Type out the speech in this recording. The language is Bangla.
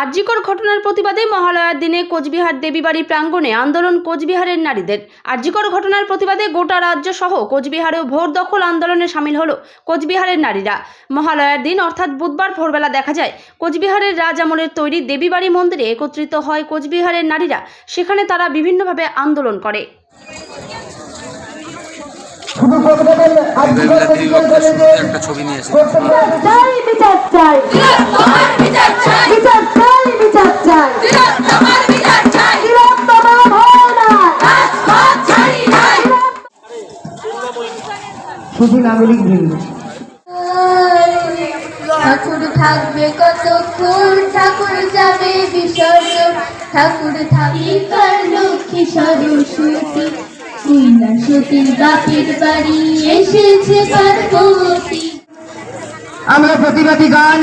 আরজিকর ঘটনার প্রতিবাদে মহালয়ার দিনে কোচবিহার দেবীবাড়ি প্রাঙ্গণে আন্দোলন কোচবিহারের নারীদের। আরজিকর ঘটনার প্রতিবাদে গোটা রাজ্য সহ কোচবিহারেও ভোট দখল আন্দোলনে সামিল হলো কোচবিহারের নারীরা। মহালয়ার দিন অর্থাৎ বুধবার ভোরবেলা দেখা যায় কোচবিহারের রাজ আমলের তৈরি দেবীবাড়ি মন্দিরে একত্রিত হয় কোচবিহারের নারীরা। সেখানে তারা বিভিন্নভাবে আন্দোলন করে। একটা ছবি নিয়ে এসে শুধু নাগরিক বৃন্দ ঠাকুর থাকবে কতক্ষণ, ঠাকুর যাবে বিসর্জন, ঠাকুর থাকবে কার লক্ষ্মী সরস্বতী, কৈলাসতীর বাপের বাড়ি এসেছে পার্বতী। আমরা প্রতিবাদী গান